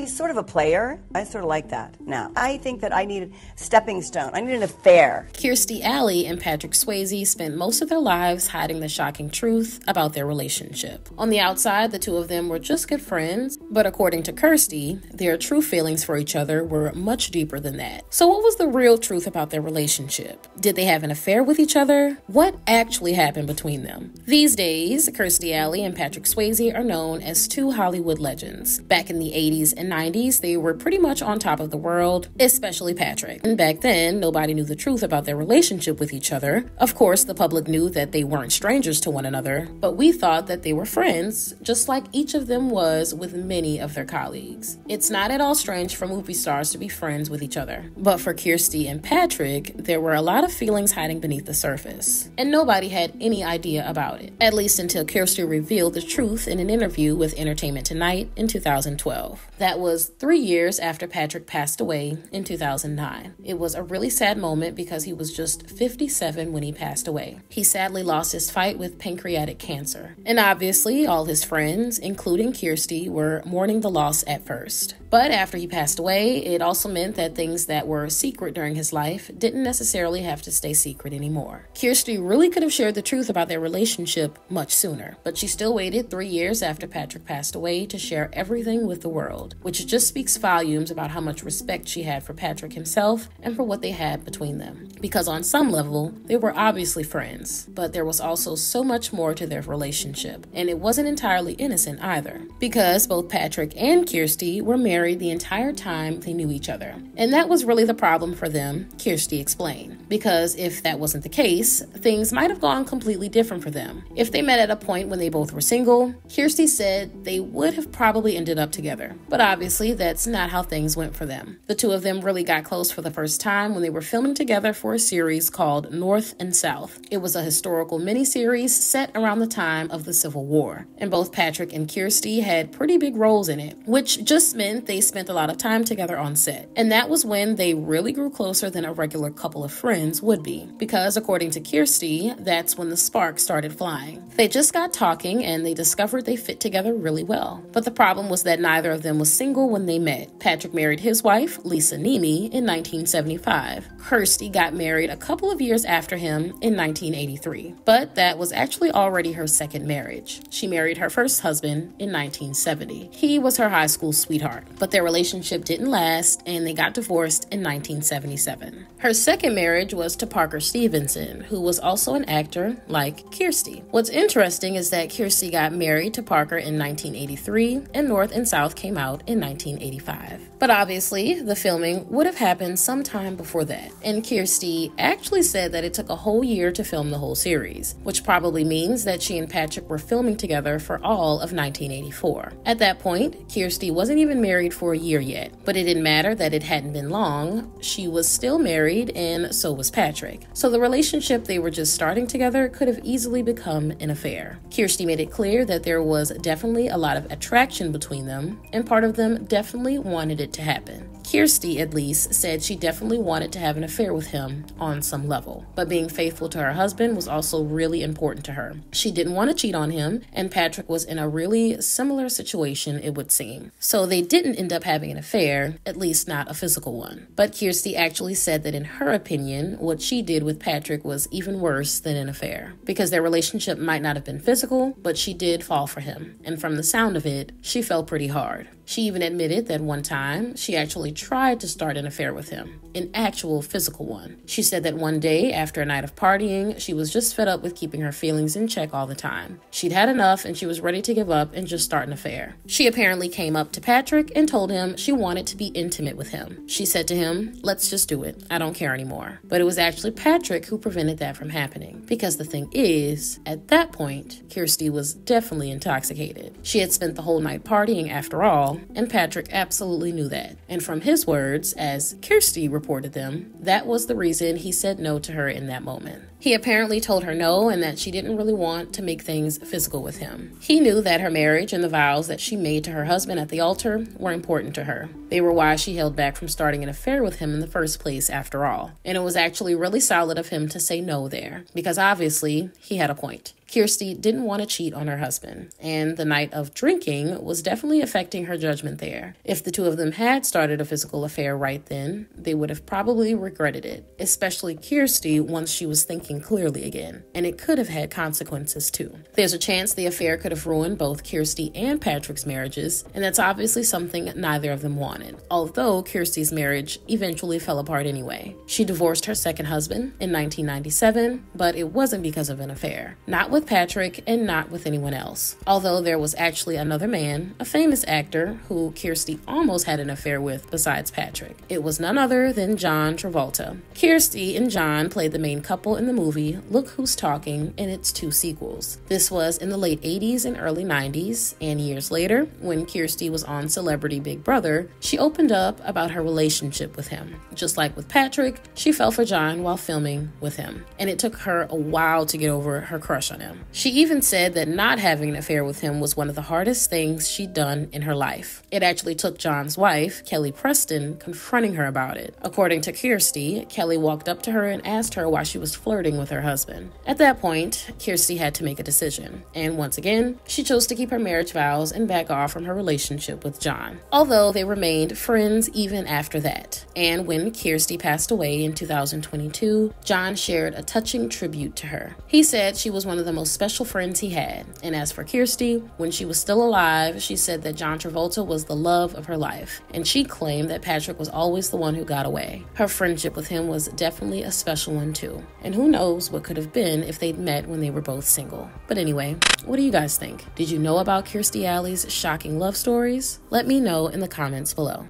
He's sort of a player. I sort of like that now. I think that I needed stepping stone. I needed an affair. Kirstie Alley and Patrick Swayze spent most of their lives hiding the shocking truth about their relationship. On the outside, the two of them were just good friends, but according to Kirstie, their true feelings for each other were much deeper than that. So what was the real truth about their relationship? Did they have an affair with each other? What actually happened between them? These days, Kirstie Alley and Patrick Swayze are known as two Hollywood legends. Back in the 80s and 90s, they were pretty much on top of the world, especially Patrick. And back then, nobody knew the truth about their relationship with each other. Of course, the public knew that they weren't strangers to one another, but we thought that they were friends, just like each of them was with many of their colleagues. It's not at all strange for movie stars to be friends with each other. But for Kirstie and Patrick, there were a lot of feelings hiding beneath the surface, and nobody had any idea about it, at least until Kirstie revealed the truth in an interview with Entertainment Tonight in 2012. That was 3 years after Patrick passed away in 2009. It was a really sad moment because he was just 57 when he passed away. He sadly lost his fight with pancreatic cancer. And obviously, all his friends, including Kirstie, were mourning the loss at first. But after he passed away, it also meant that things that were secret during his life didn't necessarily have to stay secret anymore. Kirstie really could have shared the truth about their relationship much sooner, but she still waited 3 years after Patrick passed away to share everything with the world, which just speaks volumes about how much respect she had for Patrick himself and for what they had between them. Because on some level, they were obviously friends, but there was also so much more to their relationship, and it wasn't entirely innocent either, because both Patrick and Kirstie were married the entire time they knew each other. And that was really the problem for them, Kirstie explained, because if that wasn't the case, things might have gone completely different for them. If they met at a point when they both were single, Kirstie said they would have probably ended up together. But obviously, that's not how things went for them. The two of them really got close for the first time when they were filming together for a series called North and South. It was a historical miniseries set around the time of the Civil War, and both Patrick and Kirstie had pretty big roles in it, which just meant they spent a lot of time together on set. And that was when they really grew closer than a regular couple of friends would be, because according to Kirstie, that's when the spark started flying. They just got talking and they discovered they fit together really well. But the problem was that neither of them was single when they met. Patrick married his wife, Lisa Nemi, in 1975. Kirstie got married a couple of years after him in 1983. But that was actually already her second marriage. She married her first husband in 1970. He was her high school sweetheart, but their relationship didn't last and they got divorced in 1977. Her second marriage was to Parker Stevenson, who was also an actor like Kirstie. What's interesting is that Kirstie got married to Parker in 1983 and North and South came out in 1985. But obviously, the filming would have happened sometime before that. And Kirstie actually said that it took a whole year to film the whole series, which probably means that she and Patrick were filming together for all of 1984. At that point, Kirstie wasn't even married for a year yet, but it didn't matter that it hadn't been long. She was still married and so was Patrick. So the relationship they were just starting together could have easily become an affair. Kirstie made it clear that there was definitely a lot of attraction between them, and part of them definitely wanted it to happen. Kirstie, at least, said she definitely wanted to have an affair with him on some level, but being faithful to her husband was also really important to her. She didn't want to cheat on him, and Patrick was in a really similar situation, it would seem. So they didn't end up having an affair, at least not a physical one. But Kirstie actually said that in her opinion, what she did with Patrick was even worse than an affair, because their relationship might not have been physical, but she did fall for him, and from the sound of it, she fell pretty hard. She even admitted that one time she actually tried to start an affair with him, an actual physical one. She said that one day after a night of partying, she was just fed up with keeping her feelings in check all the time. She'd had enough and she was ready to give up and just start an affair. She apparently came up to Patrick and told him she wanted to be intimate with him. She said to him, "Let's just do it. I don't care anymore." But it was actually Patrick who prevented that from happening. Because the thing is, at that point, Kirstie was definitely intoxicated. She had spent the whole night partying after all, and Patrick absolutely knew that. And from his words, as Kirstie reported them, that was the reason he said no to her in that moment. He apparently told her no and that she didn't really want to make things physical with him. He knew that her marriage and the vows that she made to her husband at the altar were important to her. They were why she held back from starting an affair with him in the first place after all. And it was actually really solid of him to say no there, because obviously he had a point. Kirstie didn't want to cheat on her husband, and the night of drinking was definitely affecting her judgment there. If the two of them had started a physical affair right then, they would have probably regretted it, especially Kirstie once she was thinking clearly again, and it could have had consequences too. There's a chance the affair could have ruined both Kirstie and Patrick's marriages, and that's obviously something neither of them wanted, although Kirstie's marriage eventually fell apart anyway. She divorced her second husband in 1997, but it wasn't because of an affair. Not with Patrick and not with anyone else. Although there was actually another man, a famous actor, who Kirstie almost had an affair with besides Patrick. It was none other than John Travolta. Kirstie and John played the main couple in the movie Look Who's Talking and its 2 sequels. This was in the late 80s and early 90s, and years later, when Kirstie was on Celebrity Big Brother, she opened up about her relationship with him. Just like with Patrick, she fell for John while filming with him, and it took her a while to get over her crush on him. She even said that not having an affair with him was one of the hardest things she'd done in her life. It actually took John's wife, Kelly Preston, confronting her about it. According to Kirstie, Kelly walked up to her and asked her why she was flirting with her husband. At that point, Kirstie had to make a decision, and once again, she chose to keep her marriage vows and back off from her relationship with John, although they remained friends even after that. And when Kirstie passed away in 2022, John shared a touching tribute to her. He said she was one of the most special friends he had. And as for Kirstie, when she was still alive, she said that John Travolta was the love of her life, and she claimed that Patrick was always the one who got away. Her friendship with him was definitely a special one too, and who knows what could have been if they'd met when they were both single. But anyway, what do you guys think? Did you know about Kirstie Alley's shocking love stories? Let me know in the comments below.